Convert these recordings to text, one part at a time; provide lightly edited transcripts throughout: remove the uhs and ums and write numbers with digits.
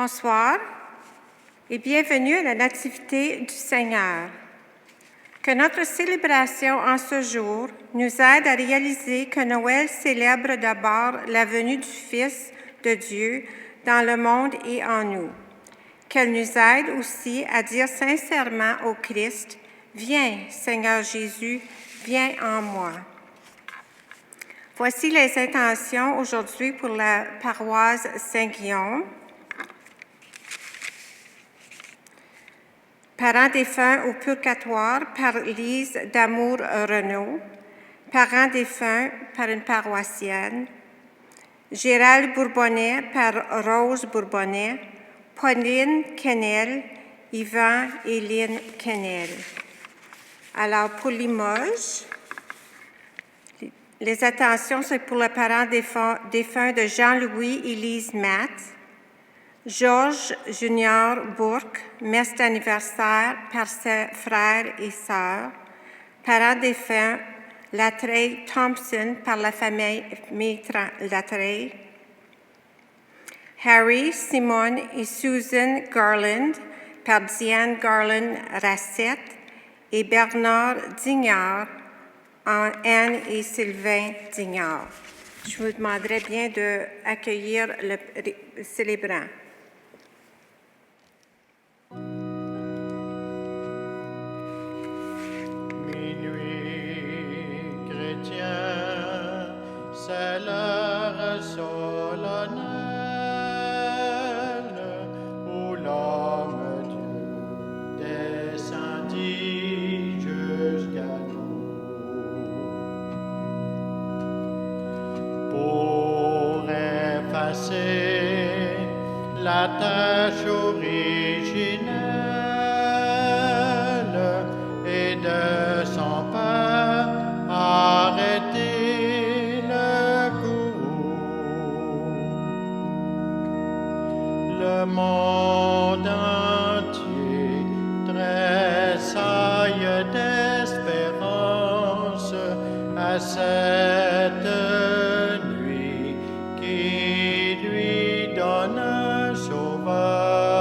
Bonsoir et bienvenue à la Nativité du Seigneur. Que notre célébration en ce jour nous aide à réaliser que Noël célèbre d'abord la venue du Fils de Dieu dans le monde et en nous. Qu'elle nous aide aussi à dire sincèrement au Christ, « Viens, Seigneur Jésus, viens en moi ». Voici les intentions aujourd'hui pour la paroisse Saint-Guillaume. Parents défunts au purgatoire par Lise d'Amour Renaud. Parents défunts par une paroissienne. Gérald Bourbonnais par Rose Bourbonnais. Pauline Kennel, Yvan et Lynn Kennel. Alors, pour Limoges, les attentions, c'est pour le parent défunt de Jean-Louis et Lise Matt. Georges Junior Bourque, messe d'anniversaire par ses frères et sœurs. Parents défunts, Latreille Thompson par la famille Latreille. Harry, Simone et Susan Garland par Diane Garland Rassette et Bernard Dignard en Anne et Sylvain Dignard. Je vous demanderai bien d'accueillir le célébrant. Minuit chrétien, c'est l'heure solennelle où l'homme Dieu descendit jusqu'à nous pour effacer la tâche originelle et de son pas arrêter le courroux. Le monde entier tressaille d'espérance à cette nuit qui lui donne un sauveur.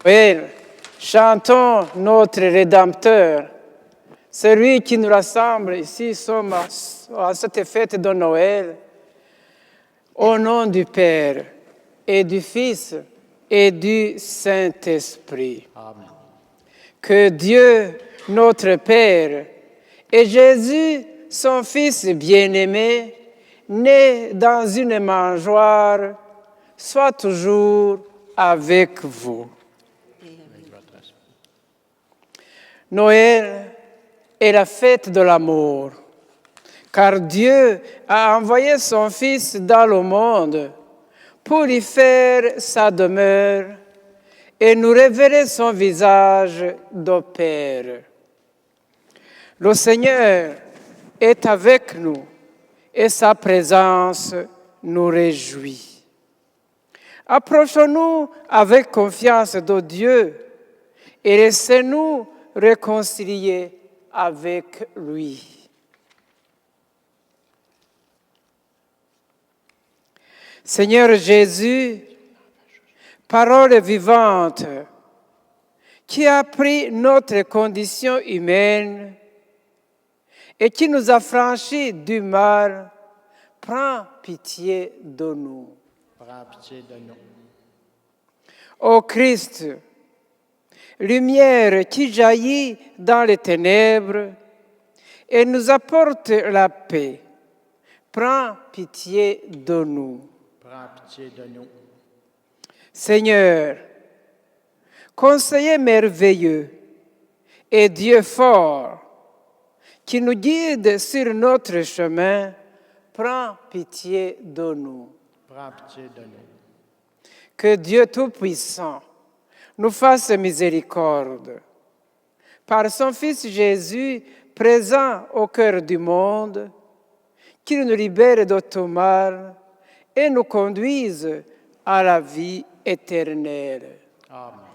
Noël, chantons notre Rédempteur, celui qui nous rassemble ici, sommes à cette fête de Noël, au nom du Père et du Fils et du Saint-Esprit. Amen. Que Dieu, notre Père, et Jésus, son Fils bien-aimé, né dans une mangeoire, soit toujours avec vous. Noël est la fête de l'amour, car Dieu a envoyé son Fils dans le monde pour y faire sa demeure et nous révéler son visage de Père. Le Seigneur est avec nous et sa présence nous réjouit. Approchons-nous avec confiance de Dieu et laissez-nous réconcilier avec lui. Seigneur Jésus, parole vivante, qui a pris notre condition humaine et qui nous a franchis du mal, prends pitié de nous. Prends pitié de nous. Ô Christ, lumière qui jaillit dans les ténèbres et nous apporte la paix, prends pitié de nous. Prends pitié de nous. Seigneur, conseiller merveilleux et Dieu fort, qui nous guide sur notre chemin, prends pitié de nous. Prends pitié de nous. Que Dieu Tout-Puissant nous fasse miséricorde. Par son Fils Jésus, présent au cœur du monde, qu'il nous libère de tout mal et nous conduise à la vie éternelle. Amen.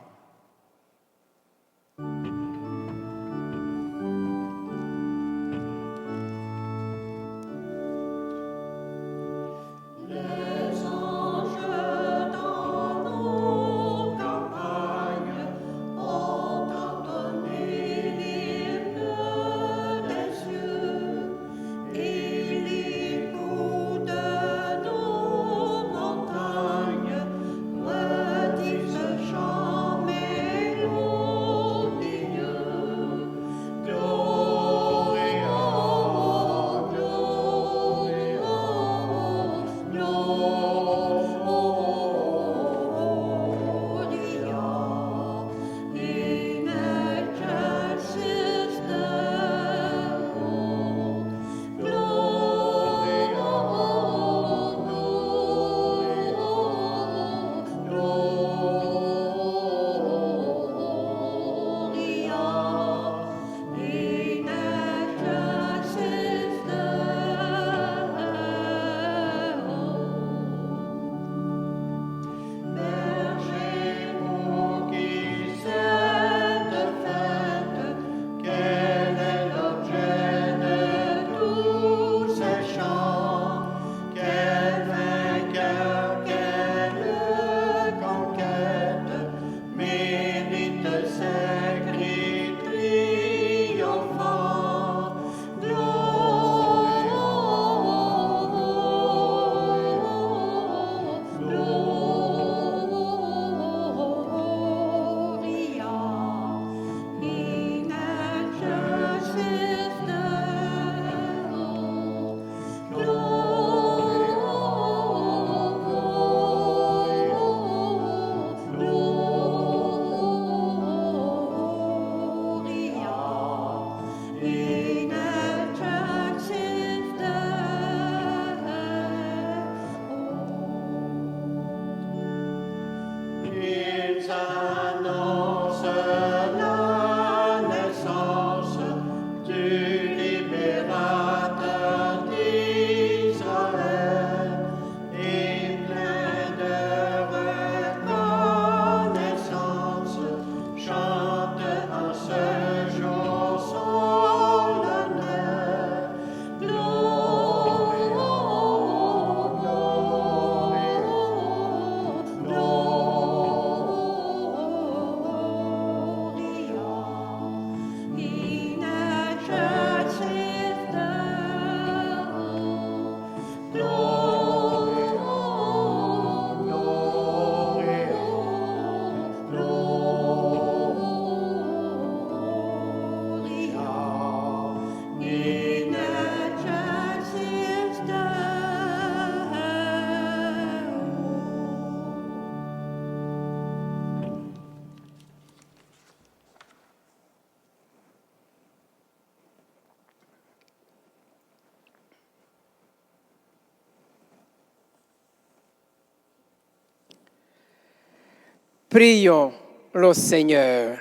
Prions le Seigneur.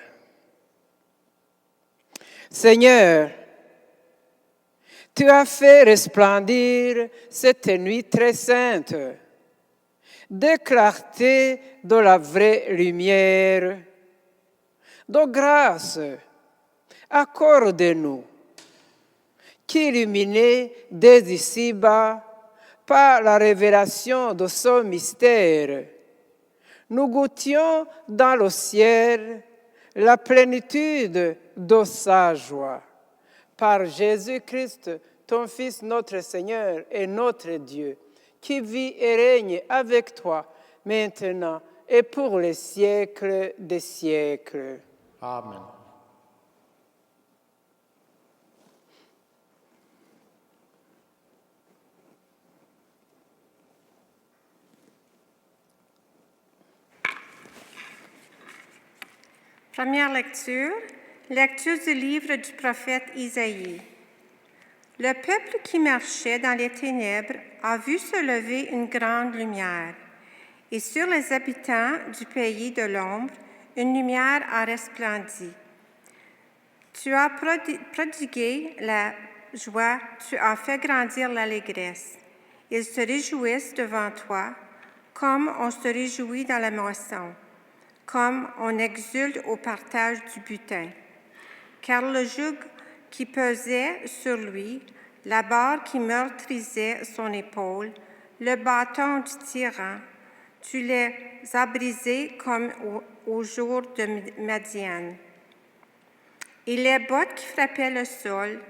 Seigneur, tu as fait resplendir cette nuit très sainte de clarté de la vraie lumière. De grâce, accorde-nous qu'illuminés dès ici-bas par la révélation de ce mystère, nous goûtions dans le ciel la plénitude de sa joie. Par Jésus-Christ, ton Fils, notre Seigneur et notre Dieu, qui vit et règne avec toi maintenant et pour les siècles des siècles. Amen. Première lecture du livre du prophète Isaïe. Le peuple qui marchait dans les ténèbres a vu se lever une grande lumière, et sur les habitants du pays de l'ombre, une lumière a resplendi. Tu as prodigué la joie, tu as fait grandir l'allégresse. Ils se réjouissent devant toi, comme on se réjouit dans la moisson, comme on exulte au partage du butin. Car le joug qui pesait sur lui, la barre qui meurtrisait son épaule, le bâton du tyran, tu les as brisés comme au jour de Madian. Et les bottes qui frappaient le sol,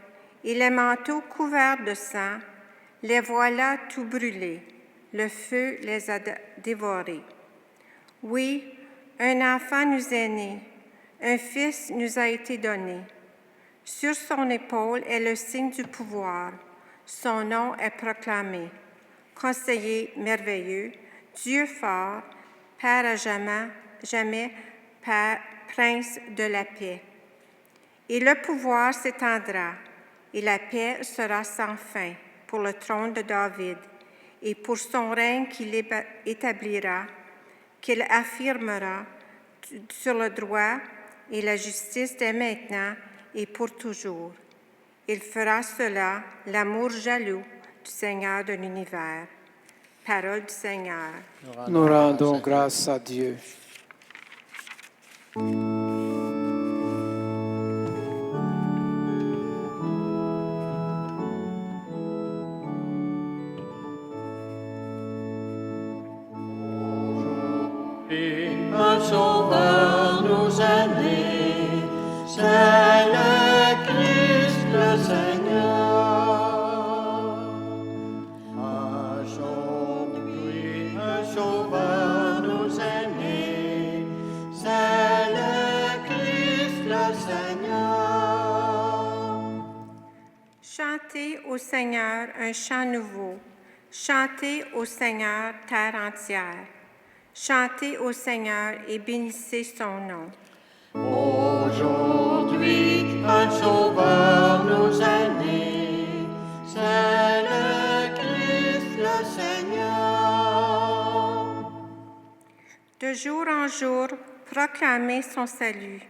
et les manteaux couverts de sang, les voilà tout brûlés. Le feu les a dévorés. Oui, un enfant nous est né, un fils nous a été donné. Sur son épaule est le signe du pouvoir. Son nom est proclamé. Conseiller merveilleux, Dieu fort, Père à jamais, Père, Prince de la paix. Et le pouvoir s'étendra, et la paix sera sans fin pour le trône de David, et pour son règne qu'il établira, qu'il affirmera sur le droit et la justice dès maintenant et pour toujours. Il fera cela, l'amour jaloux du Seigneur de l'univers. Parole du Seigneur. Nous rendons grâce à Dieu. Un sauveur nous est né, c'est le Christ le Seigneur. Aujourd'hui, un sauveur nous est né, c'est le Christ le Seigneur. Chantez au Seigneur un chant nouveau. Chantez au Seigneur terre entière. Chantez au Seigneur et bénissez son nom. Aujourd'hui, un sauveur nous est né, c'est le Christ le Seigneur. De jour en jour, proclamez son salut.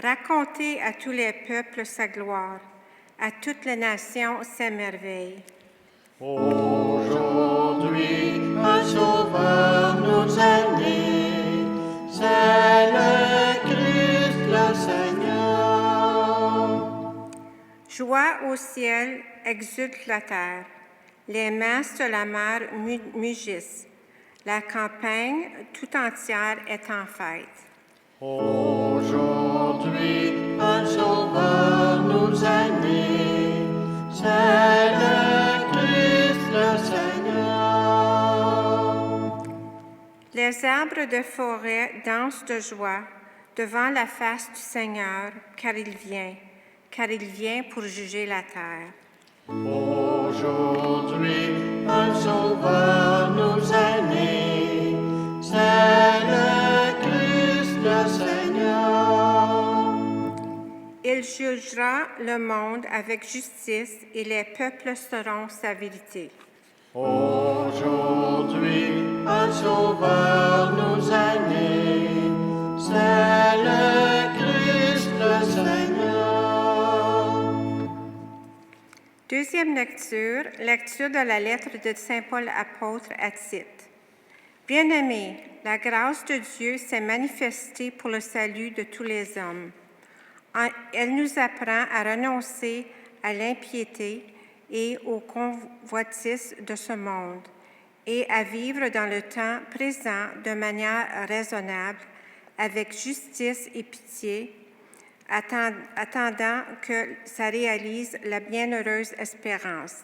Racontez à tous les peuples sa gloire, à toutes les nations ses merveilles. Aujourd'hui, un sauveur nous est né, c'est le Christ le Seigneur. Joie au ciel, exulte la terre. Les masses de la mer mugissent. La campagne tout entière est en fête. Aujourd'hui, un sauveur nous est né, c'est le Christ le Seigneur. Les arbres de forêt dansent de joie devant la face du Seigneur, car il vient pour juger la terre. Aujourd'hui, un sauveur nous est né, c'est le Christ le Seigneur. Il jugera le monde avec justice et les peuples sauront sa vérité. Aujourd'hui, un sauveur nous est né, Deuxième lecture, lecture de la lettre de Saint Paul apôtre à Tite. Bien-aimés, la grâce de Dieu s'est manifestée pour le salut de tous les hommes. Elle nous apprend à renoncer à l'impiété et aux convoitises de ce monde et à vivre dans le temps présent de manière raisonnable, avec justice et pitié, attendant que ça réalise la bienheureuse espérance,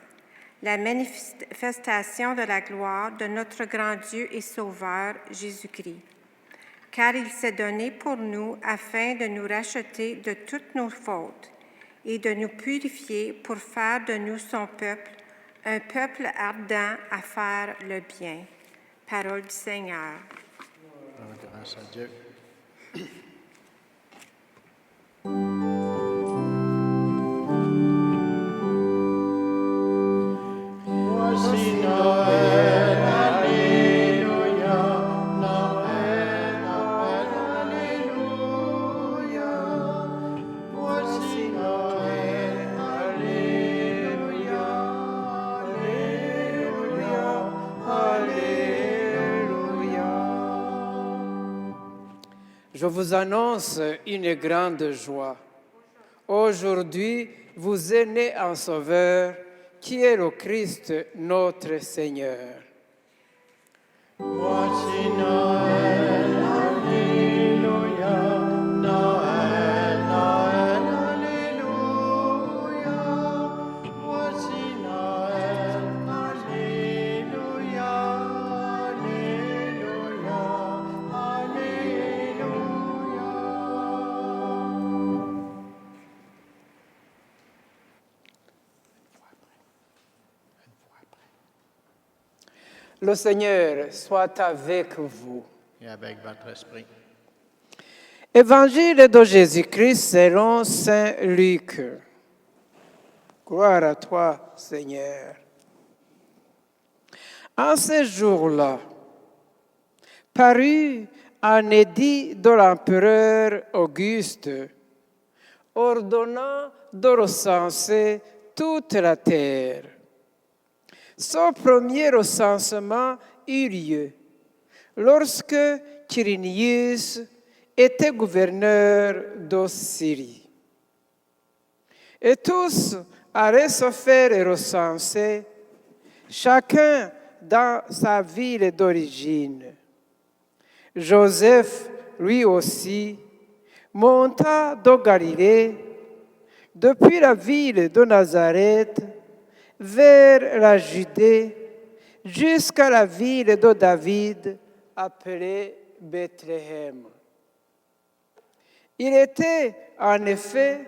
la manifestation de la gloire de notre grand Dieu et Sauveur Jésus-Christ. Car il s'est donné pour nous afin de nous racheter de toutes nos fautes et de nous purifier pour faire de nous son peuple, un peuple ardent à faire le bien. Parole du Seigneur. Grâce à Dieu. Voici Noël, Alléluia, Noël, Noël, Alléluia. Voici Noël, Alléluia, Alléluia, Alléluia. Je vous annonce une grande joie. Aujourd'hui, vous est né un Sauveur, qui est le Christ, notre Seigneur. Voici Noël, Alléluia, Noël, Noël, Alléluia. Voici Noël, Alléluia, Alléluia, Alléluia. Le Seigneur soit avec vous. Et avec votre esprit. Évangile de Jésus-Christ selon Saint Luc. Gloire à toi, Seigneur. En ces jours-là, parut un édit de l'empereur Auguste, ordonnant de recenser toute la terre. Son premier recensement eut lieu lorsque Quirinius était gouverneur de Syrie. Et tous allaient se faire recenser, chacun dans sa ville d'origine. Joseph, lui aussi, monta de Galilée, depuis la ville de Nazareth, vers la Judée, jusqu'à la ville de David, appelée Bethléem. Il était en effet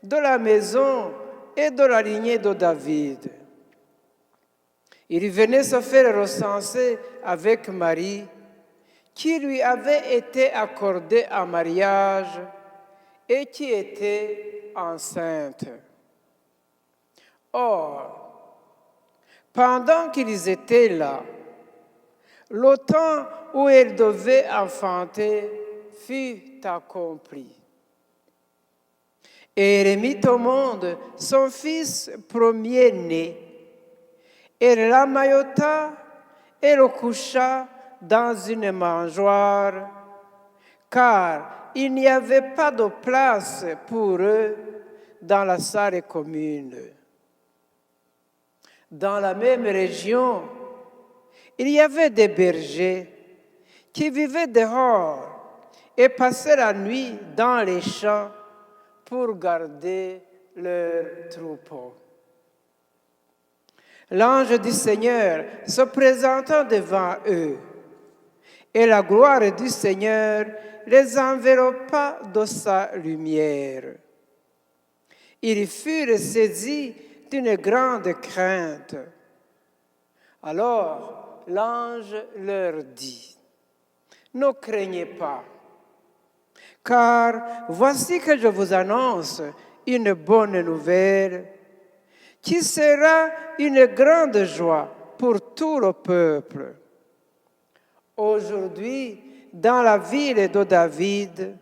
de la maison et de la lignée de David. Il venait se faire recenser avec Marie, qui lui avait été accordée en mariage et qui était enceinte. Or, pendant qu'ils étaient là, le temps où elle devait enfanter fut accompli. Et elle mit au monde son fils premier-né. Elle l'emmaillota et le coucha dans une mangeoire, car il n'y avait pas de place pour eux dans la salle commune. Dans la même région, il y avait des bergers qui vivaient dehors et passaient la nuit dans les champs pour garder leurs troupeaux. L'ange du Seigneur se présentant devant eux, et la gloire du Seigneur les enveloppa de sa lumière. Ils furent saisis d'une grande crainte. Alors l'ange leur dit: « Ne craignez pas, car voici que je vous annonce une bonne nouvelle qui sera une grande joie pour tout le peuple. Aujourd'hui, dans la ville de David,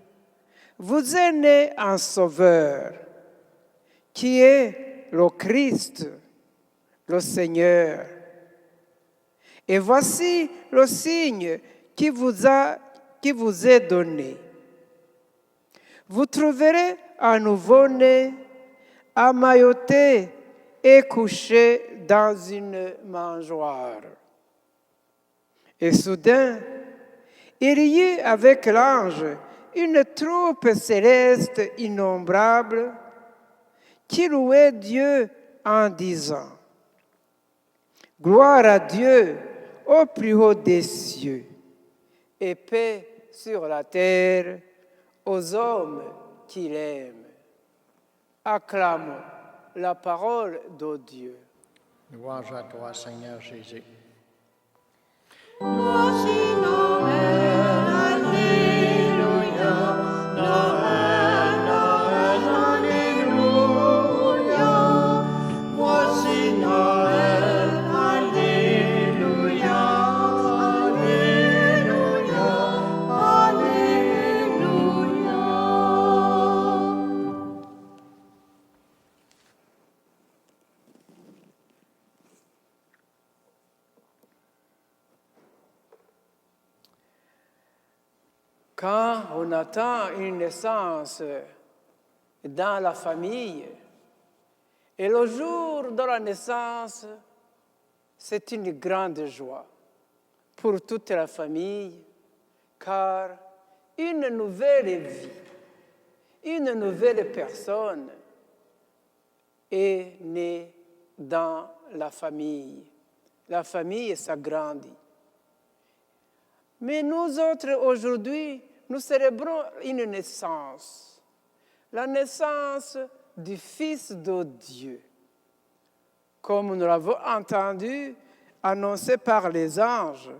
vous est né un Sauveur, qui est le Christ, le Seigneur. Et voici le signe qui vous est donné. Vous trouverez un nouveau-né emmailloté et couché dans une mangeoire. Et soudain, il y eut avec l'ange une troupe céleste innombrable qui louait Dieu en disant: Gloire à Dieu au plus haut des cieux, et paix sur la terre aux hommes qu'il aime. Acclamons la parole de Dieu. Louange à toi, Seigneur Jésus. Voici Noël, Alléluia. Noël, Noël, Alléluia. Voici Noël, Alléluia. Alléluia, Alléluia. Quand on attend une naissance dans la famille, et le jour de la naissance, c'est une grande joie pour toute la famille, car une nouvelle vie, une nouvelle personne est née dans la famille. La famille s'agrandit. Mais nous autres, aujourd'hui, nous célébrons une naissance, la naissance du Fils de Dieu. Comme nous l'avons entendu annoncé par les anges,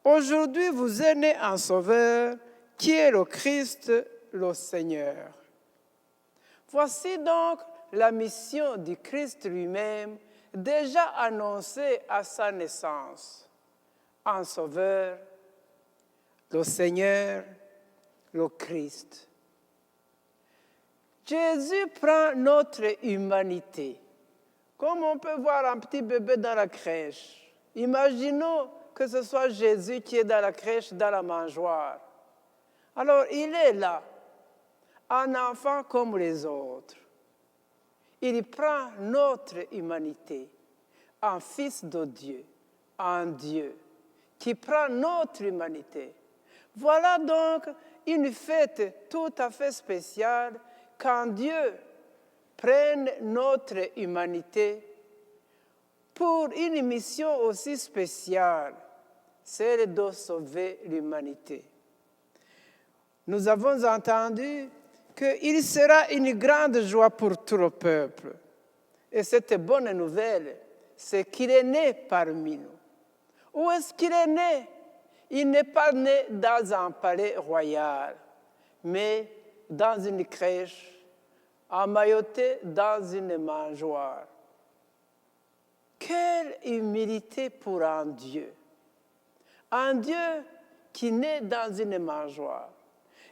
aujourd'hui vous est né un Sauveur qui est le Christ, le Seigneur. Voici donc la mission du Christ lui-même, déjà annoncée à sa naissance. Un Sauveur, le Seigneur, le Christ. Jésus prend notre humanité. Comme on peut voir un petit bébé dans la crèche. Imaginons que ce soit Jésus qui est dans la crèche, dans la mangeoire. Alors, il est là, un enfant comme les autres. Il prend notre humanité, un fils de Dieu, un Dieu, qui prend notre humanité. Voilà donc une fête tout à fait spéciale quand Dieu prenne notre humanité pour une mission aussi spéciale, celle de sauver l'humanité. Nous avons entendu qu'il sera une grande joie pour tout le peuple. Et cette bonne nouvelle, c'est qu'il est né parmi nous. Où est-ce qu'il est né? Il n'est pas né dans un palais royal, mais dans une crèche, emmailloté dans une mangeoire. Quelle humilité pour un Dieu! Un Dieu qui naît dans une mangeoire.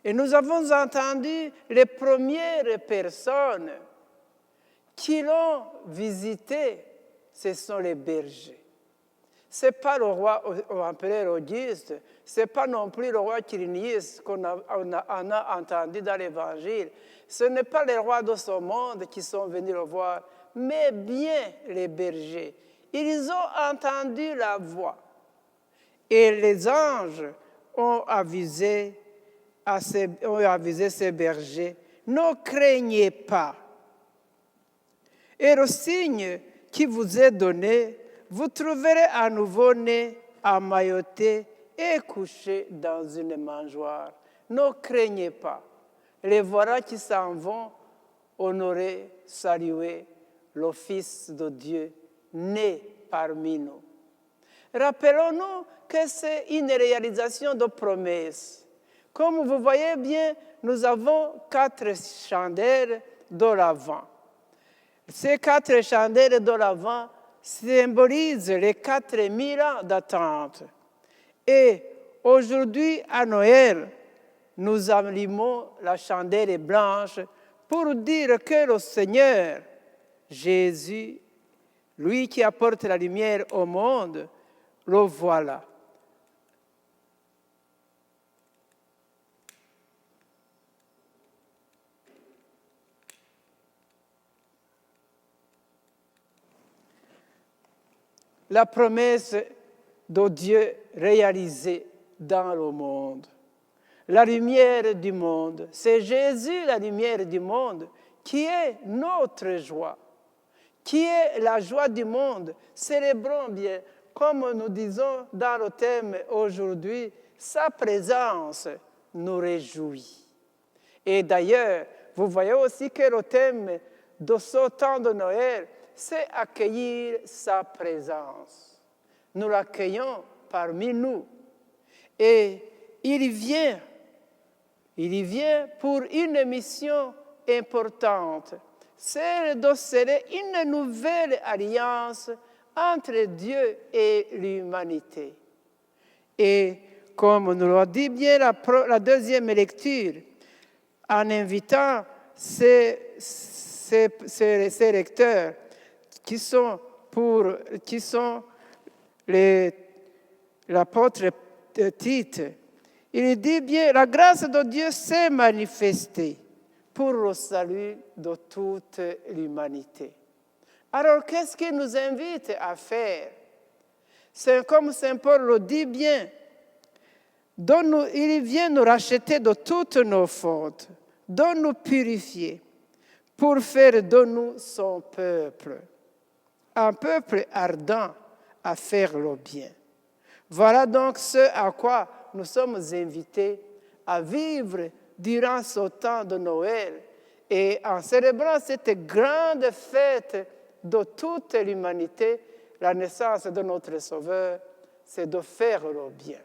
Et nous avons entendu les premières personnes qui l'ont visité, ce sont les bergers. Ce n'est pas le roi empereur Auguste, ce n'est pas non plus le roi Quirinius qu'on a entendu dans l'Évangile. Ce n'est pas les rois de ce monde qui sont venus le voir, mais bien les bergers. Ils ont entendu la voix. Et les anges ont avisé ces bergers, ne craignez pas. Et le signe qui vous est donné, vous trouverez un nouveau-né emmailloté et couché dans une mangeoire. Ne craignez pas. Les voilà qui s'en vont honorer, saluer le Fils de Dieu, né parmi nous. Rappelons-nous que c'est une réalisation de promesse. Comme vous voyez bien, nous avons 4 chandelles de l'Avent. Ces 4 chandelles de l'Avent symbolisent les 4000 ans d'attente. Et aujourd'hui, à Noël, nous allumons la chandelle blanche pour dire que le Seigneur, Jésus, Lui qui apporte la lumière au monde, le voilà. La promesse de Dieu réalisée dans le monde. La lumière du monde. C'est Jésus, la lumière du monde, qui est notre joie, qui est la joie du monde. Célébrons bien, comme nous disons dans le thème aujourd'hui, sa présence nous réjouit. Et d'ailleurs, vous voyez aussi que le thème de ce temps de Noël, c'est accueillir sa présence. Nous l'accueillons parmi nous. Et il vient pour une mission importante, celle de sceller une nouvelle alliance entre Dieu et l'humanité. Et comme nous l'a dit bien la deuxième lecture, en invitant ces lecteurs qui sont l'apôtre Tite, il dit bien, la grâce de Dieu s'est manifestée pour le salut de toute l'humanité. Alors, qu'est-ce qu'il nous invite à faire? C'est comme Saint Paul le dit bien, il vient nous racheter de toutes nos fautes, de nous purifier, pour faire de nous son peuple, un peuple ardent à faire le bien. Voilà donc ce à quoi nous sommes invités à vivre durant ce temps de Noël et en célébrant cette grande fête de toute l'humanité, la naissance de notre Sauveur, c'est de faire le bien.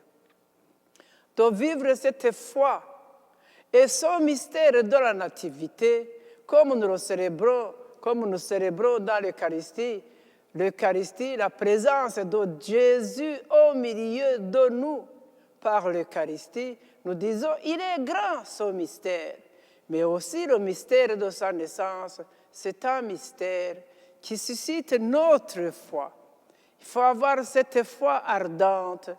De vivre cette foi et ce mystère de la nativité, comme nous célébrons dans l'Eucharistie, la présence de Jésus au milieu de nous par l'Eucharistie, nous disons, il est grand ce mystère, mais aussi le mystère de sa naissance, c'est un mystère qui suscite notre foi. Il faut avoir cette foi ardente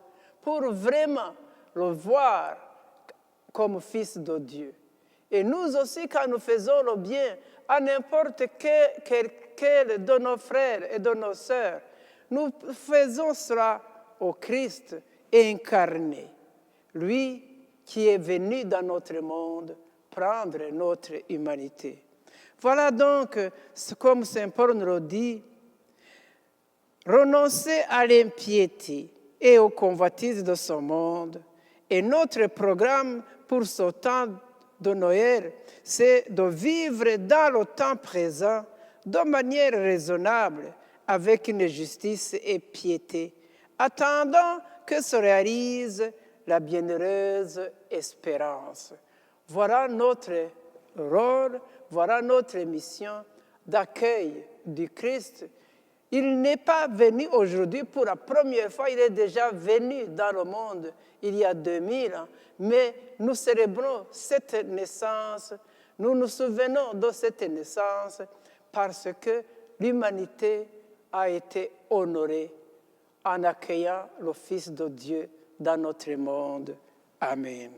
pour vraiment le voir comme Fils de Dieu. Et nous aussi, quand nous faisons le bien à n'importe quel de nos frères et de nos sœurs, nous faisons cela au Christ incarné, lui qui est venu dans notre monde prendre notre humanité. Voilà donc, comme Saint Paul nous le dit, renoncer à l'impiété et aux convoitises de ce monde. Et notre programme pour ce temps de Noël, c'est de vivre dans le temps présent de manière raisonnable, avec une justice et piété, attendant que se réalise la bienheureuse espérance. Voilà notre rôle, voilà notre mission d'accueil du Christ. Il n'est pas venu aujourd'hui pour la première fois, il est déjà venu dans le monde il y a 2000 ans, mais nous célébrons cette naissance, nous nous souvenons de cette naissance parce que l'humanité a été honorée en accueillant le Fils de Dieu dans notre monde. Amen.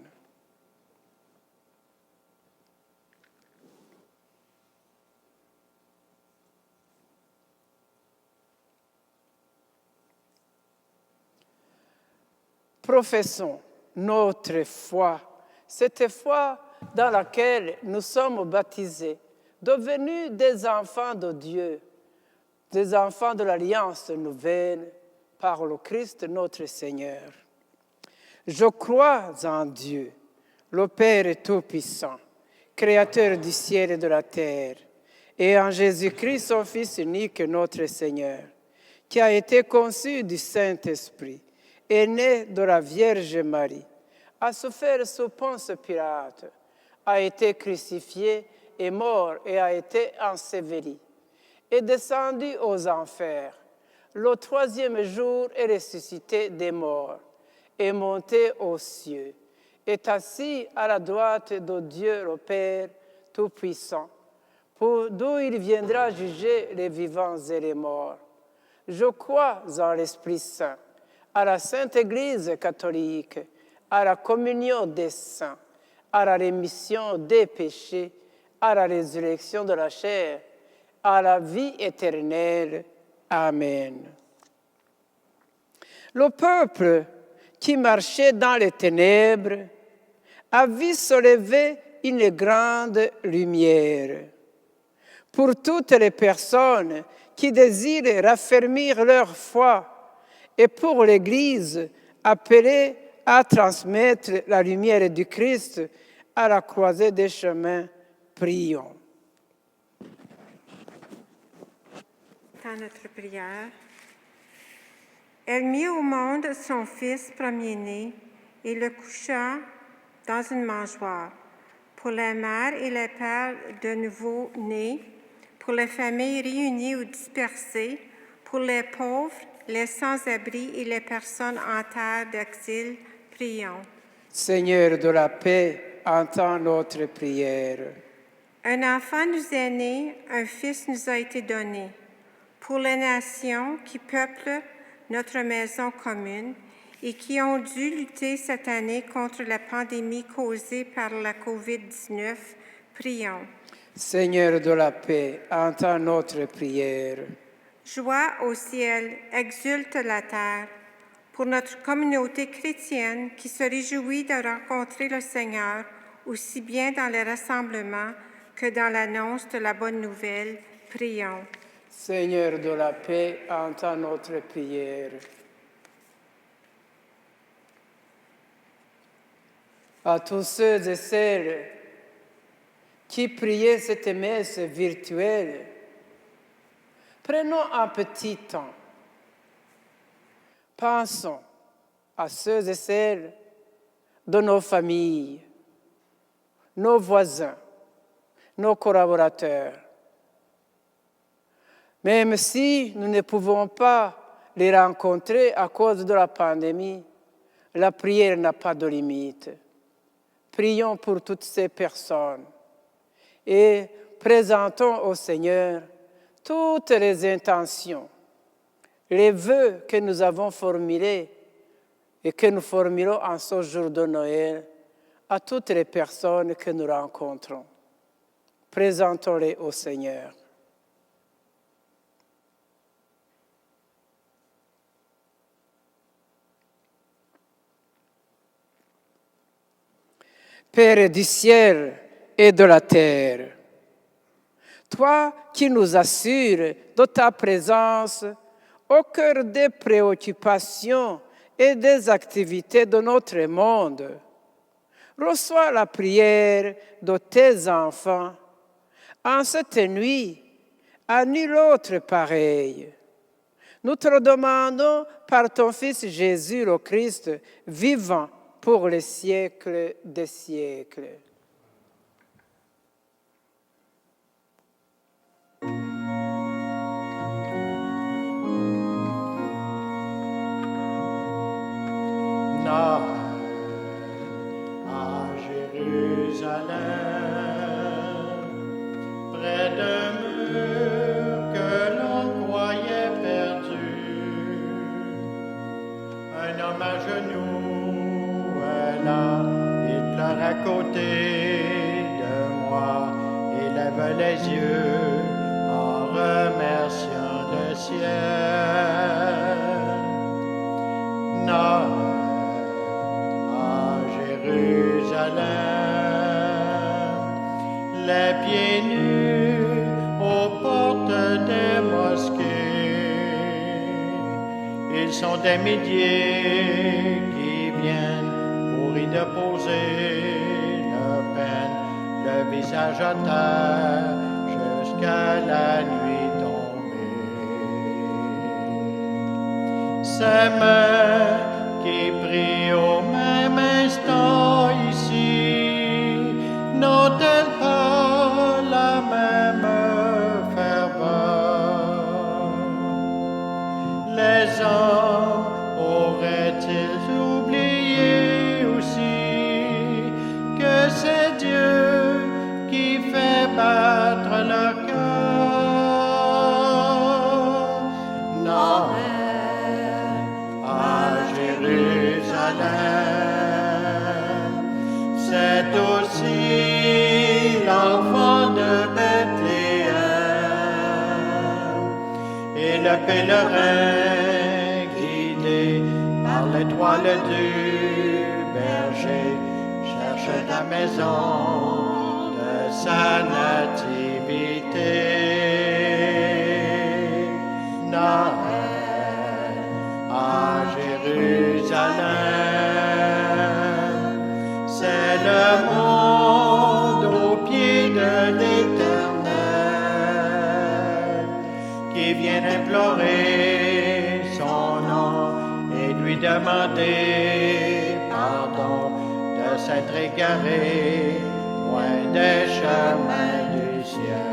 Professons notre foi, cette foi dans laquelle nous sommes baptisés, devenus des enfants de Dieu, des enfants de l'Alliance nouvelle par le Christ notre Seigneur. Je crois en Dieu, le Père Tout-Puissant, Créateur du ciel et de la terre, et en Jésus-Christ, son Fils unique, notre Seigneur, qui a été conçu du Saint-Esprit, est né de la Vierge Marie, a souffert sous Ponce Pilate, a été crucifié, est mort et a été enseveli, est descendu aux enfers. Le troisième jour est ressuscité des morts, est monté aux cieux, est assis à la droite de Dieu le Père Tout-Puissant, d'où il viendra juger les vivants et les morts. Je crois en l'Esprit Saint, à la Sainte Église catholique, à la communion des saints, à la rémission des péchés, à la résurrection de la chair, à la vie éternelle. Amen. Le peuple qui marchait dans les ténèbres a vu se lever une grande lumière. Pour toutes les personnes qui désirent raffermir leur foi et pour l'Église appelée à transmettre la lumière du Christ à la croisée des chemins, prions. Dans notre prière, elle mit au monde son Fils premier-né et le coucha dans une mangeoire. Pour les mères et les pères de nouveau-nés, pour les familles réunies ou dispersées, pour les pauvres, les sans-abri et les personnes en terre d'exil, prions. Seigneur de la paix, entends notre prière. Un enfant nous est né, un fils nous a été donné. Pour les nations qui peuplent notre maison commune et qui ont dû lutter cette année contre la pandémie causée par la COVID-19, prions. Seigneur de la paix, entends notre prière. Joie au ciel, exulte la terre. Pour notre communauté chrétienne qui se réjouit de rencontrer le Seigneur, aussi bien dans les rassemblements que dans l'annonce de la bonne nouvelle, prions. Seigneur de la paix, entends notre prière. À tous ceux et celles qui priaient cette messe virtuelle, prenons un petit temps. Pensons à ceux et celles de nos familles, nos voisins, nos collaborateurs. Même si nous ne pouvons pas les rencontrer à cause de la pandémie, la prière n'a pas de limite. Prions pour toutes ces personnes et présentons au Seigneur toutes les intentions, les vœux que nous avons formulés et que nous formulons en ce jour de Noël à toutes les personnes que nous rencontrons. Présentons-les au Seigneur. Père du ciel et de la terre, toi qui nous assures de ta présence au cœur des préoccupations et des activités de notre monde, reçois la prière de tes enfants. En cette nuit, à nul autre pareil. Nous te le demandons par ton Fils Jésus le Christ, vivant pour les siècles des siècles. Noël à Jérusalem, près d'un mur que l'on croyait perdu. Un homme à genoux est là, il pleure à côté de moi, il lève les yeux en remerciant le ciel. Noël à Jérusalem, les pieds nus aux portes des mosquées. Ils sont des milliers qui viennent pour y déposer leur peine, le visage à terre jusqu'à la nuit tombée. Ces mains qui prient au même instant ici, n'ont-elles pas la même ferveur? Les hommes auraient-ils oublié aussi que c'est Dieu qui fait battre leur cœur? Non. est aussi l'enfant de Bethléem. Et le pèlerin, guidé par l'étoile du berger, cherche la maison de sa nativité. Noël à Jérusalem, c'est le monde au pied de l'Éternel qui vient implorer son nom et lui demander pardon de s'être égaré loin des chemins du ciel.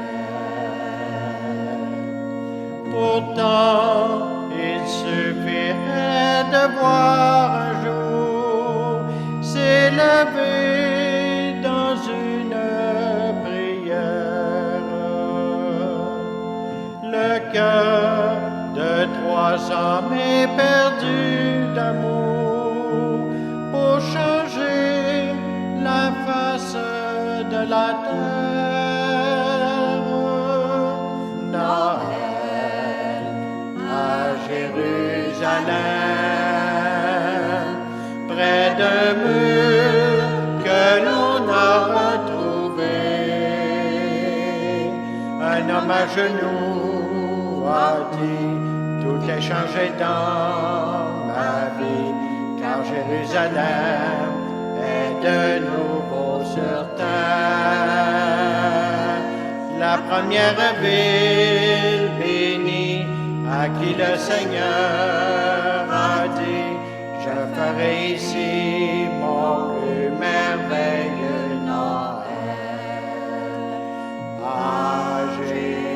Pourtant, il suffirait de voir un jour s'élever dans une prière le cœur de 3 hommes éperdus d'amour pour changer la face de la terre. Noël à Jérusalem, près d'un mur que l'on a retrouvé, un homme à genoux a dit: tout est changé dans ma vie, car Jérusalem est de nouveau sur terre. La première ville bénie à qui le Seigneur a dit: je ferai ici mon plus merveilleux Noël à Jérusalem.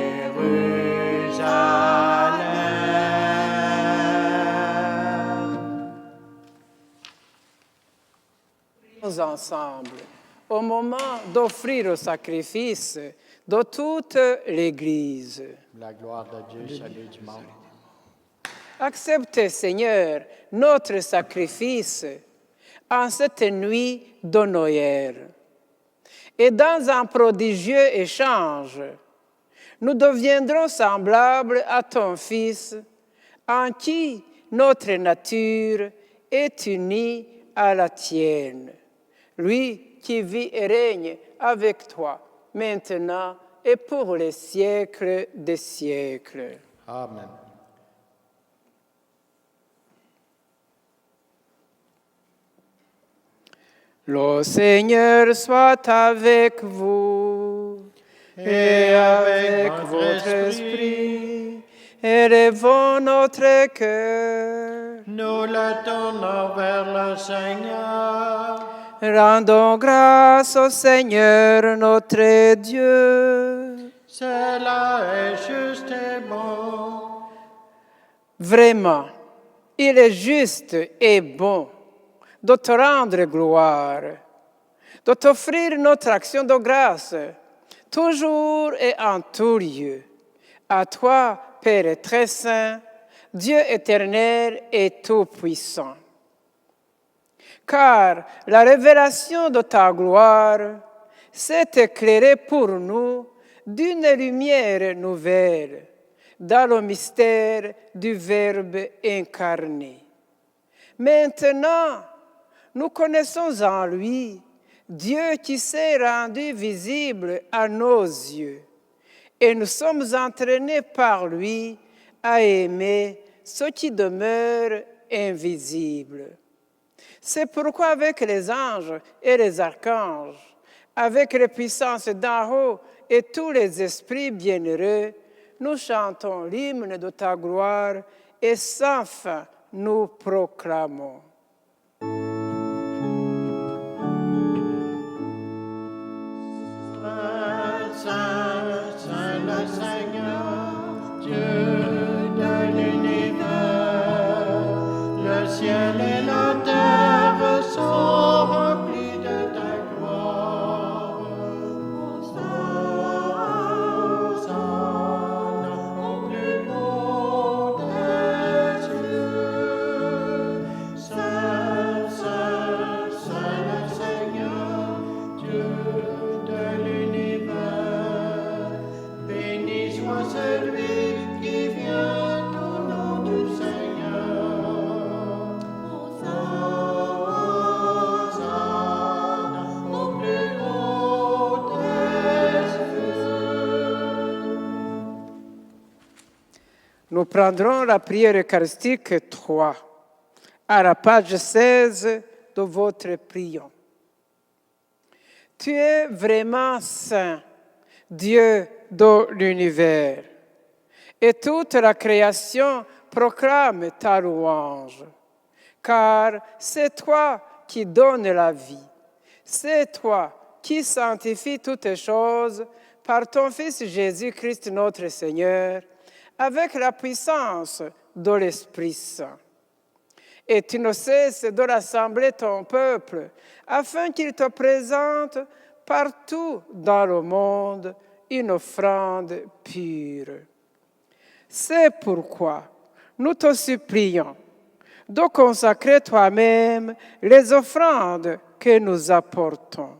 Nous ensemble, au moment d'offrir le sacrifice de toute l'Église. La gloire de Dieu, salut du monde. Acceptez, Seigneur, notre sacrifice en cette nuit de Noël. Et dans un prodigieux échange, nous deviendrons semblables à ton Fils, en qui notre nature est unie à la tienne. Lui qui vit et règne avec toi, maintenant et pour les siècles des siècles. Amen. Le Seigneur soit avec vous Et avec votre esprit. Élevons notre cœur. Nous le tournons vers le Seigneur. Rendons grâce au Seigneur notre Dieu. Cela est juste et bon. Vraiment, il est juste et bon de te rendre gloire, de t'offrir notre action de grâce, toujours et en tout lieu. À toi, Père très saint, Dieu éternel et tout-puissant. Car la révélation de ta gloire s'est éclairée pour nous d'une lumière nouvelle dans le mystère du Verbe incarné. Maintenant, nous connaissons en lui Dieu qui s'est rendu visible à nos yeux, et nous sommes entraînés par lui à aimer ce qui demeure invisible. C'est pourquoi avec les anges et les archanges, avec les puissances d'en haut et tous les esprits bienheureux, nous chantons l'hymne de ta gloire et sans fin nous proclamons. Saint, Saint le Seigneur, Dieu de l'univers, le ciel et la terre sont remplis de ta gloire. Hosanna au plus haut des cieux. Nous prendrons la prière eucharistique 3 à la page 16 de votre prion. Tu es vraiment saint, Dieu de l'univers, et toute la création proclame ta louange, car c'est toi qui donnes la vie, c'est toi qui sanctifies toutes choses par ton Fils Jésus-Christ notre Seigneur, avec la puissance de l'Esprit Saint. Et tu ne cesses de rassembler ton peuple afin qu'il te présente partout dans le monde une offrande pure. C'est pourquoi nous te supplions de consacrer toi-même les offrandes que nous apportons.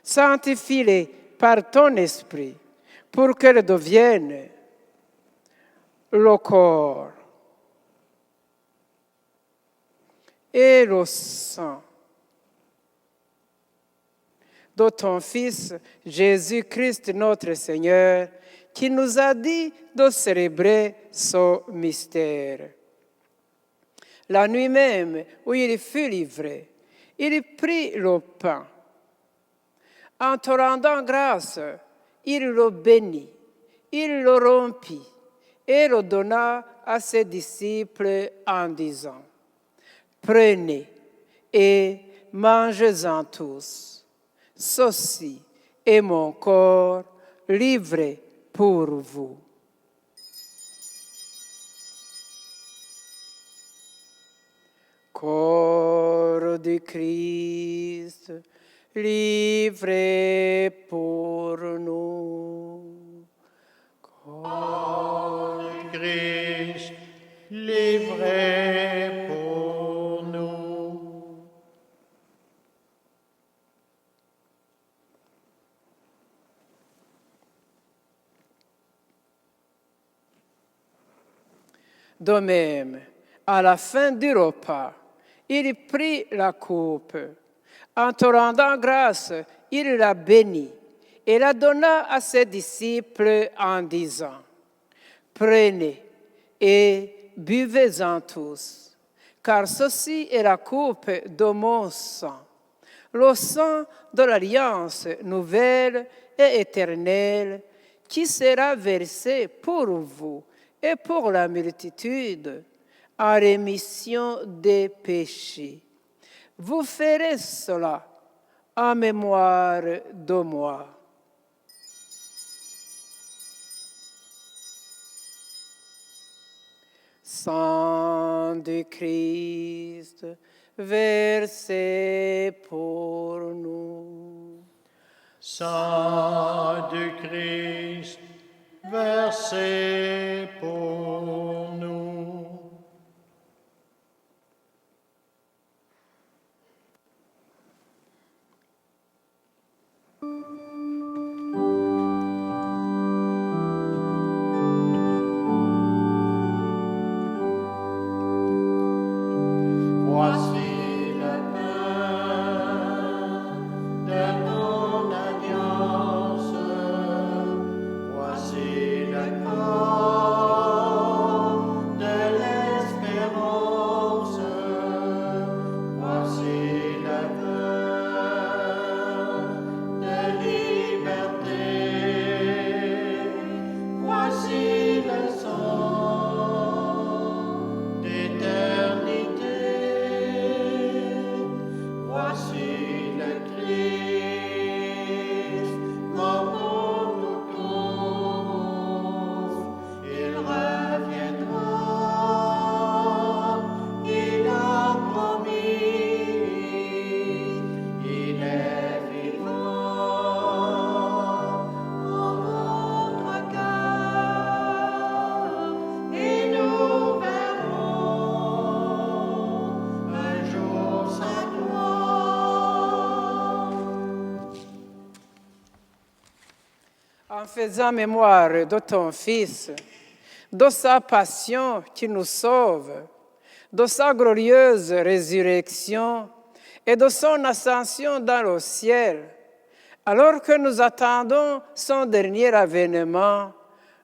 Sanctifie-les par ton esprit pour qu'elles deviennent le corps et le sang de ton Fils Jésus-Christ notre Seigneur, qui nous a dit de célébrer ce mystère. La nuit même où il fut livré, il prit le pain. En te rendant grâce, il le bénit, il le rompit et le donna à ses disciples en disant: Prenez et mangez-en tous. Ceci est mon corps livré pour vous. Corps du Christ, livré pour nous. Corps du Christ, livré pour nous. De même, à la fin du repas, il prit la coupe. En te rendant grâce, il la bénit et la donna à ses disciples en disant: Prenez et buvez-en tous, car ceci est la coupe de mon sang, le sang de l'alliance nouvelle et éternelle, qui sera versé pour vous et pour la multitude en rémission des péchés. Vous ferez cela en mémoire de moi. Sang du Christ, versé pour nous. Sang du Christ, versé pour nous. Voici le pain de ton alliance. Voici le corps de l'espérance. Voici le vin de liberté. Voici le sang d'éternité. Voici le Christ, mort pour nous tous. Il reviendra, il a promis, il est vivant en notre cœur, et nous verrons un jour sa gloire. En faisant mémoire de ton Fils, de sa passion qui nous sauve, de sa glorieuse résurrection et de son ascension dans le ciel, alors que nous attendons son dernier avènement,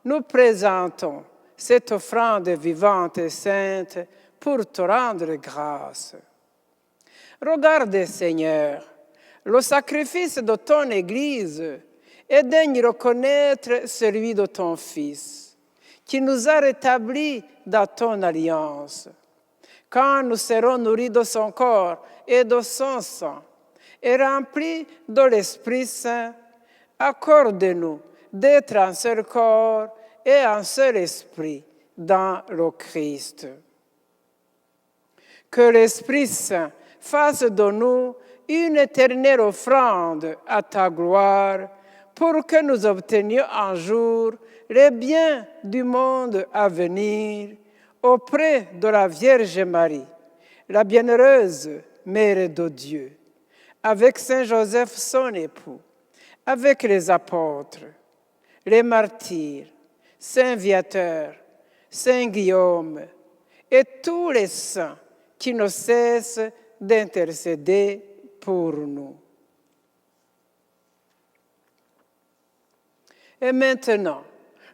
nous présentons cette offrande vivante et sainte pour te rendre grâce. Regarde, Seigneur, le sacrifice de ton Église et daigne reconnaître celui de ton Fils, qui nous a rétablis dans ton alliance. Quand nous serons nourris de son corps et de son sang, et remplis de l'Esprit Saint, accorde-nous d'être un seul corps et un seul esprit dans le Christ. Que l'Esprit Saint fasse de nous une éternelle offrande à ta gloire pour que nous obtenions un jour les biens du monde à venir auprès de la Vierge Marie, la bienheureuse Mère de Dieu, avec Saint Joseph son époux, avec les apôtres, les martyrs, Saint Viateur, Saint Guillaume et tous les saints qui ne cessent d'intercéder pour nous. Et maintenant,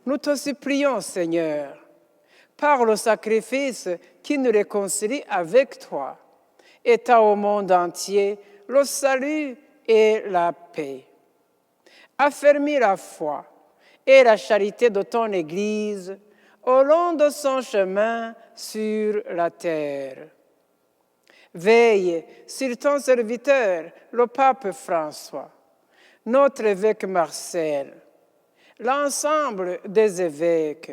nous te supplions, Seigneur, par le sacrifice qui nous réconcilie avec toi, étant au monde entier le salut et la paix. Affermis la foi et la charité de ton Église au long de son chemin sur la terre. Veille sur ton serviteur, le pape François, notre évêque Marcel, l'ensemble des évêques,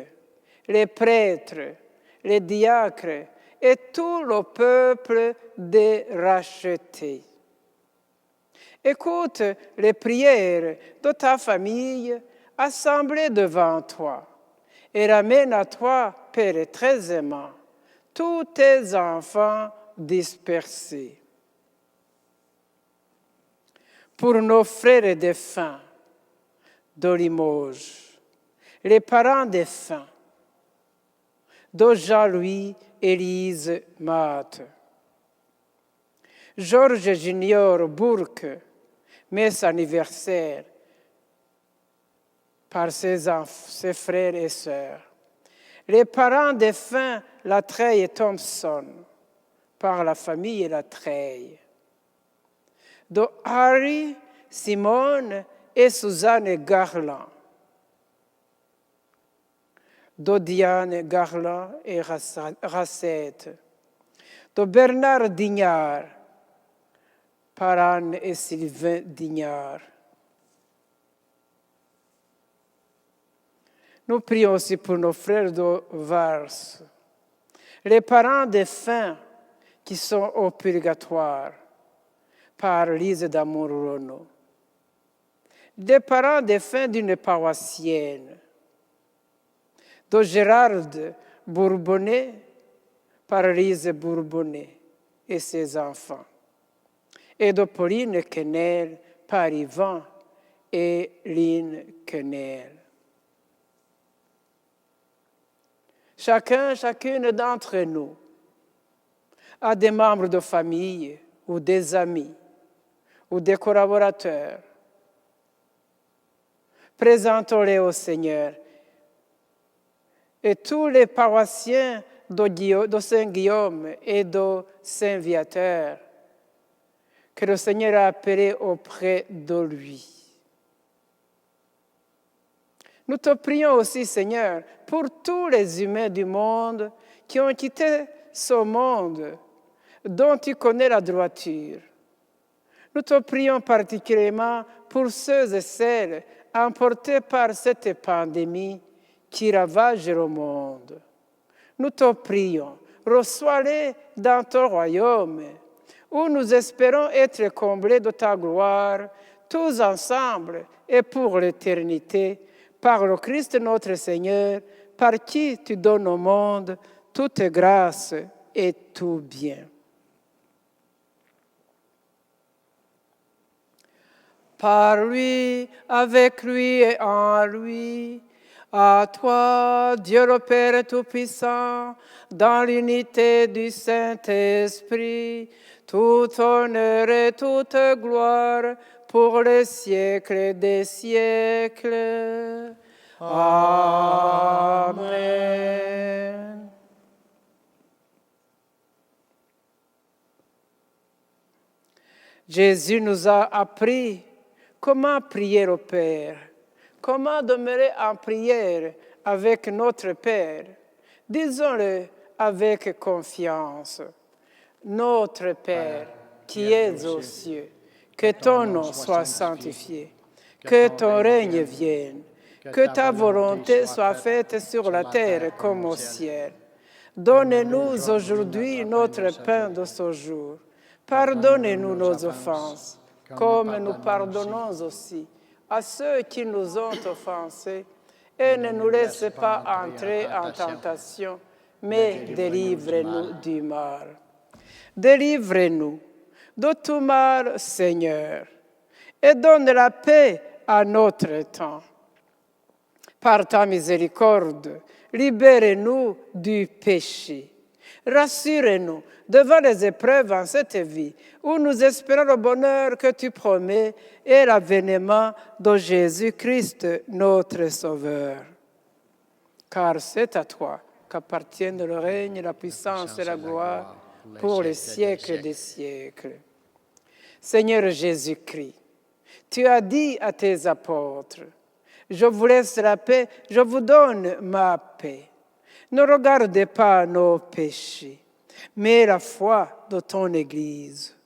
les prêtres, les diacres et tout le peuple des rachetés. Écoute les prières de ta famille assemblée devant toi et ramène à toi, Père très aimant, tous tes enfants dispersés. Pour nos frères défunts de Limoges, les parents défunts de Jean-Louis Élise Matte, Georges Junior Bourque, messe anniversaire par ses frères et sœurs. Les parents défunts Latreille et Thompson, par la famille Latreille. De Harry, Simone et Suzanne Garland. De Diane Garland et Rassette. De Bernard Dignard, par Anne et Sylvain Dignard. Nous prions aussi pour nos frères de Vars, les parents défunts qui sont au purgatoire, par Lise d'Amour Renaud, des parents défunts d'une paroissienne, de Gérard Bourbonnais, par Lise Bourbonnais et ses enfants, et de Pauline Quesnel, par Yvan et Lynn Quesnel. Chacune d'entre nous a des membres de famille ou des amis ou des collaborateurs. Présentons-les au Seigneur. Et tous les paroissiens de Saint-Guillaume et de Saint-Viateur que le Seigneur a appelés auprès de lui. Nous te prions aussi, Seigneur, pour tous les humains du monde qui ont quitté ce monde dont tu connais la droiture. Nous te prions particulièrement pour ceux et celles emportés par cette pandémie qui ravage le monde. Nous te prions, reçois-les dans ton royaume, où nous espérons être comblés de ta gloire, tous ensemble et pour l'éternité, par le Christ notre Seigneur, par qui tu donnes au monde toute grâce et tout bien. Par lui, avec lui et en lui, à toi, Dieu le Père Tout-Puissant, dans l'unité du Saint-Esprit, tout honneur et toute gloire pour les siècles des siècles. Amen. Jésus nous a appris comment prier au Père, comment demeurer en prière avec notre Père. Disons-le avec confiance. Notre Père, qui es aux cieux, que ton nom soit sanctifié, que ton règne vienne, que ta volonté soit faite sur la terre comme au ciel. Donne-nous aujourd'hui notre pain de ce jour. Pardonnez-nous nos offenses, comme nous pardonnons aussi à ceux qui nous ont offensés. Et ne nous laisse pas entrer en tentation, mais délivre-nous du mal. Délivre-nous de tout mal, Seigneur, et donne la paix à notre temps. Par ta miséricorde, libère-nous du péché. Rassure-nous devant les épreuves en cette vie, où nous espérons le bonheur que tu promets et l'avènement de Jésus-Christ, notre Sauveur. Car c'est à toi qu'appartiennent le règne, la puissance et la gloire pour les siècles des siècles. Seigneur Jésus-Christ, tu as dit à tes apôtres, je vous laisse la paix, je vous donne ma paix. Ne regardez pas nos péchés, mais la foi de ton Église.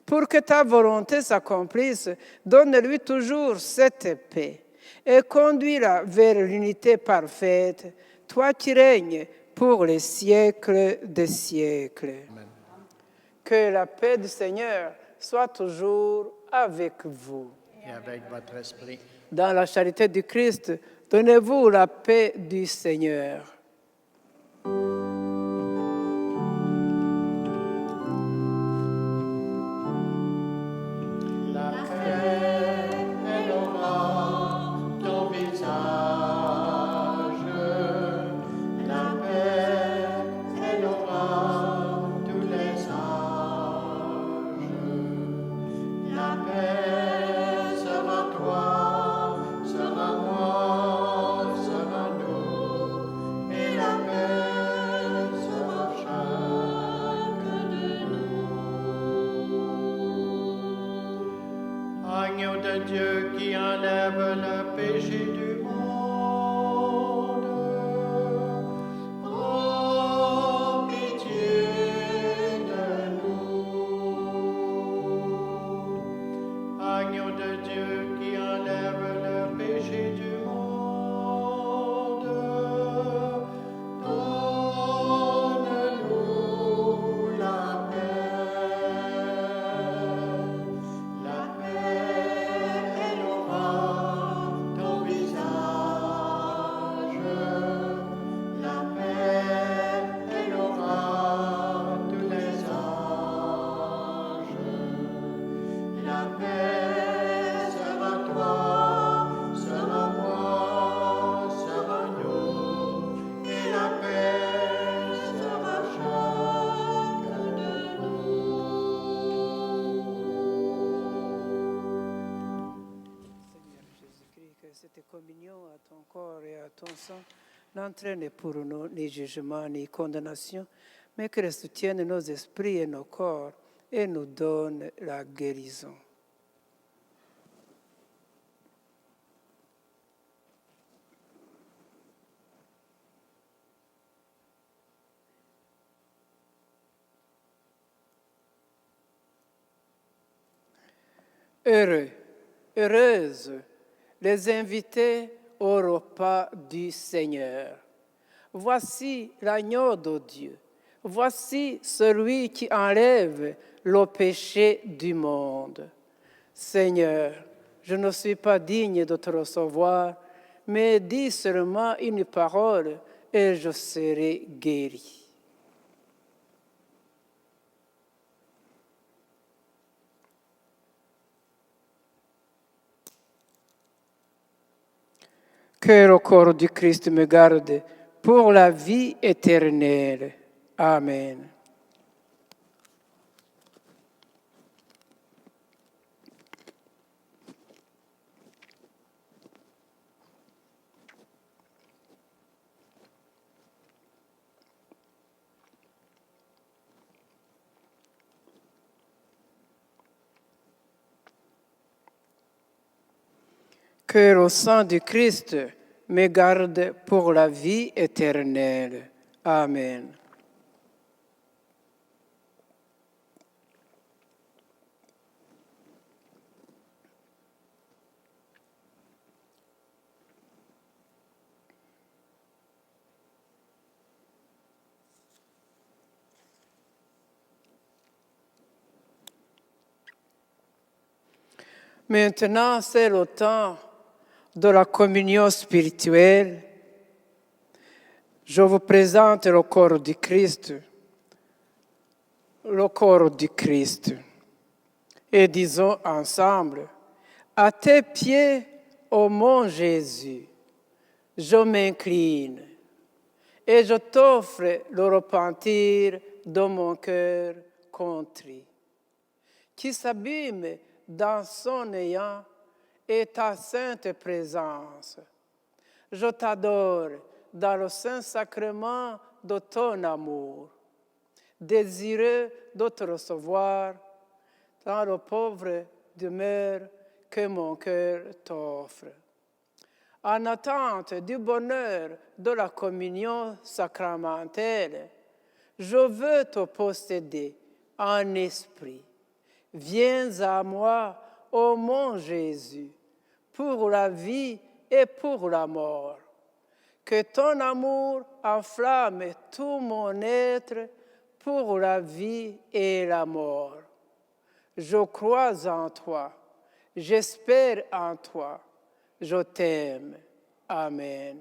Pour que ta volonté s'accomplisse, donne-lui toujours cette paix et conduis-la vers l'unité parfaite, toi qui règnes pour les siècles des siècles. Amen. Que la paix du Seigneur soit toujours avec vous. Et avec votre esprit. Dans la charité du Christ, donnez-vous la paix du Seigneur. La paix, elle aura ton visage. La paix, elle aura tous les âges. La paix sera toi, sera moi, sera nous. Et la paix sera chacun de nous. Agneau de Dieu qui enlève le péché du monde, prends pitié de nous. Agneau de Dieu qui enlève le péché du monde, donne-nous la paix. La paix, elle aura ton visage. La paix, elle aura tous les âges. La paix sera toi, sera moi, sera nous. Et la paix sera chacun de nous. Seigneur Jésus-Christ, que cette communion à ton corps et à ton sang n'entraîne pour nous ni jugement ni condamnation, mais qu'elle soutienne nos esprits et nos corps et nous donne la guérison. Heureux, heureuses les invités au repas du Seigneur. Voici l'agneau de Dieu. Voici celui qui enlève le péché du monde. Seigneur, je ne suis pas digne de te recevoir, mais dis seulement une parole et je serai guéri. Que le corps du Christ me garde pour la vie éternelle. Amen. Que le sang du Christ me garde pour la vie éternelle. Amen. Maintenant, c'est le temps de la communion spirituelle. Je vous présente le corps du Christ. Le corps du Christ. Et disons ensemble, à tes pieds, ô mon Jésus, je m'incline et je t'offre le repentir de mon cœur contrit, qui s'abîme dans son néant et ta sainte présence. Je t'adore dans le Saint-Sacrement de ton amour, désireux de te recevoir dans la pauvre demeure que mon cœur t'offre. En attente du bonheur de la communion sacramentelle, je veux te posséder en esprit. Viens à moi, ô mon Jésus, pour la vie et pour la mort. Que ton amour enflamme tout mon être pour la vie et la mort. Je crois en toi, j'espère en toi, je t'aime. Amen.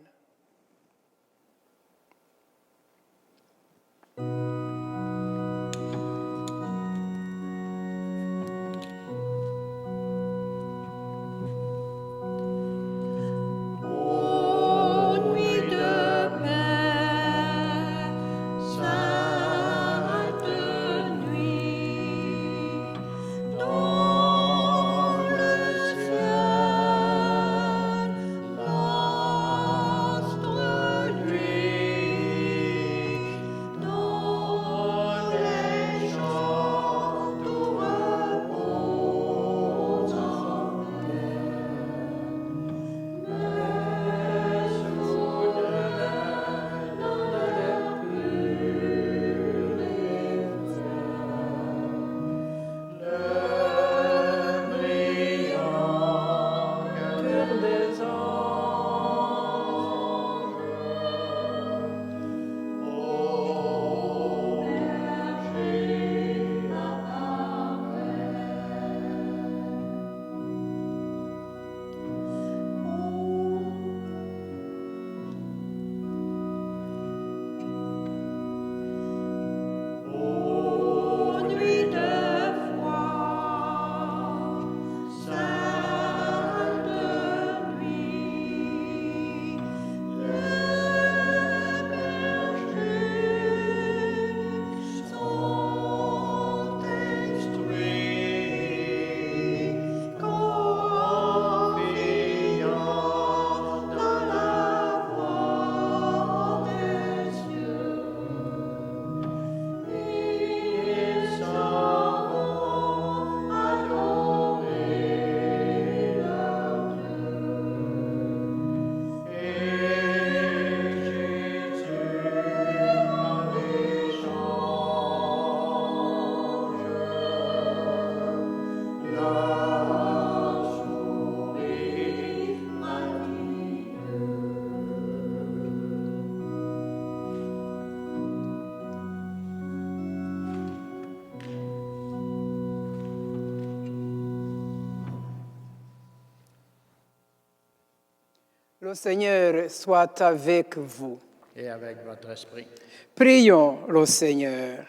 Le Seigneur soit avec vous. Et avec votre esprit. Prions le Seigneur.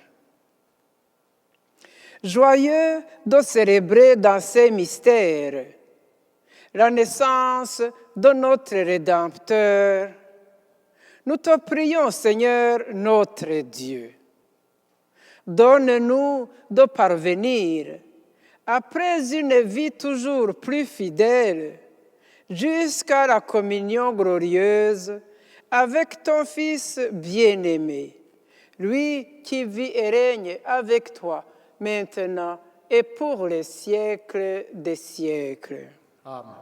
Joyeux de célébrer dans ces mystères la naissance de notre Rédempteur, nous te prions, Seigneur, notre Dieu. Donne-nous de parvenir, après une vie toujours plus fidèle, jusqu'à la communion glorieuse avec ton Fils bien-aimé, lui qui vit et règne avec toi maintenant et pour les siècles des siècles. Amen.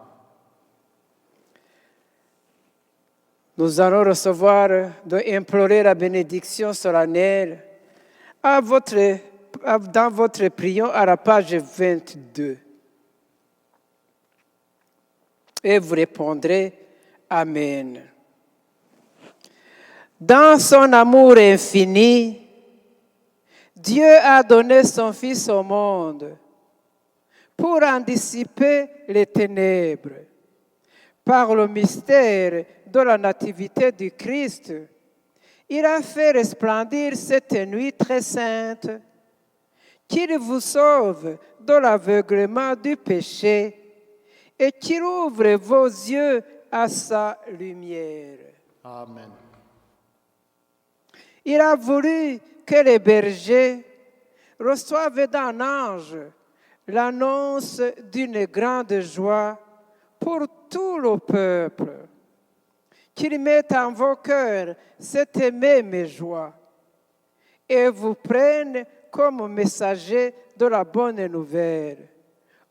Nous allons recevoir, implorer la bénédiction solennelle dans votre prion à la page 22. Et vous répondrez Amen. Dans son amour infini, Dieu a donné son Fils au monde pour en dissiper les ténèbres. Par le mystère de la nativité du Christ, il a fait resplendir cette nuit très sainte, qu'il vous sauve de l'aveuglement du péché et qu'il ouvre vos yeux à sa lumière. Amen. Il a voulu que les bergers reçoivent d'un ange l'annonce d'une grande joie pour tout le peuple. Qu'il mette en vos cœurs cette même joie et vous prenne comme messager de la bonne nouvelle.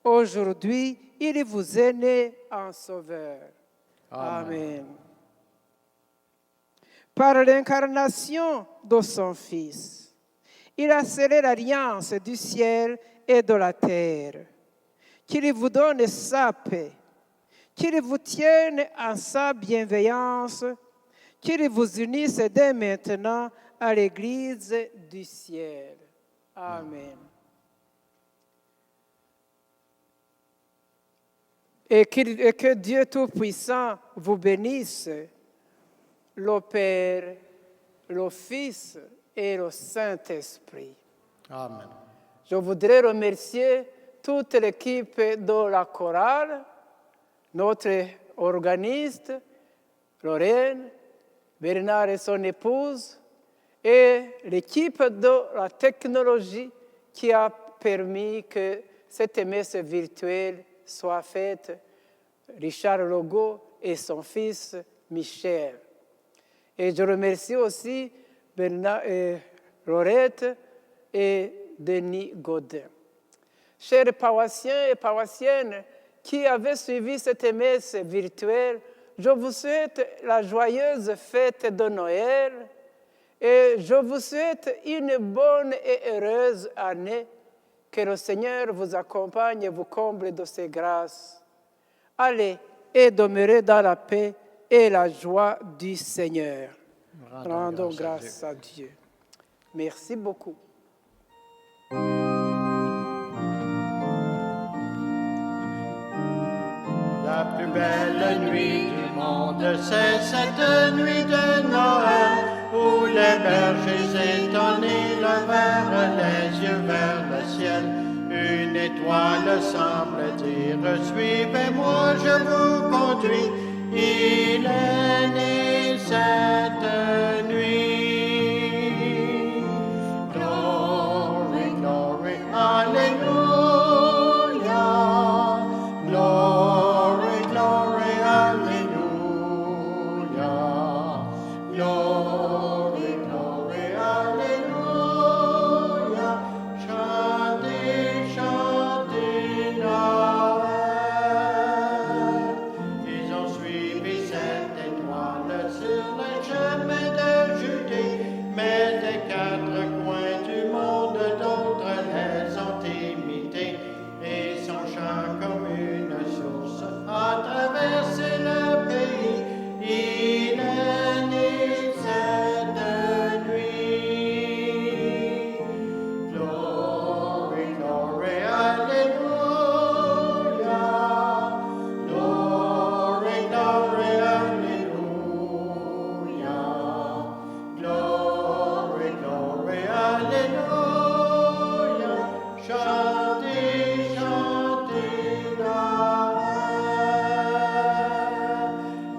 Aujourd'hui, il vous est né un sauveur. Amen. Par l'incarnation de son Fils, il a scellé l'alliance du ciel et de la terre. Qu'il vous donne sa paix, qu'il vous tienne en sa bienveillance, qu'il vous unisse dès maintenant à l'Église du ciel. Amen. Et que Dieu Tout-Puissant vous bénisse, le Père, le Fils et le Saint-Esprit. Amen. Je voudrais remercier toute l'équipe de la chorale, notre organiste, Lorraine, Bernard et son épouse, et l'équipe de la technologie qui a permis que cette messe virtuelle soit faite, Richard Logo et son fils Michel. Et je remercie aussi Laurette et Denis Godin. Chers paroissiens et paroissiennes qui avaient suivi cette messe virtuelle, je vous souhaite la joyeuse fête de Noël et je vous souhaite une bonne et heureuse année. Que le Seigneur vous accompagne et vous comble de ses grâces. Allez et demeurez dans la paix et la joie du Seigneur. Rendons grâce à Dieu. Merci beaucoup. La plus belle nuit du monde, c'est cette nuit de Noël, où les bergers étonnés levèrent les yeux vers le ciel. Une étoile semble dire, suivez-moi, je vous conduis. Il est né cette nuit. Glory, glory, Alléluia. Glory, glory, Alléluia. Glory, glory, Alléluia. Chantez, chantez Noël. Ils ont suivi cette étoile sur le chemin de Judée, mais des quatre coins du monde, d'autres les ont imités, et son chant comme une source a traversé le pays. Il est né cette nuit. Glory, glory, Alléluia. Glory, glory, Alléluia. Glory, glory, Alléluia. Chantez, chantez Noël.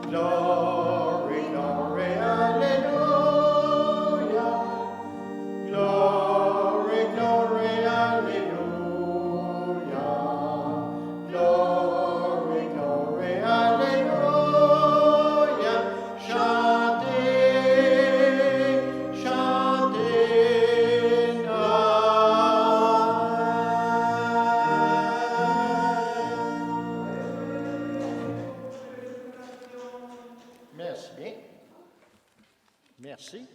Glory, glory, Alléluia. Glory, glory, Alléluia. Glory, glory, Alléluia. Chantez, chantez Noël. Merci bien. Merci.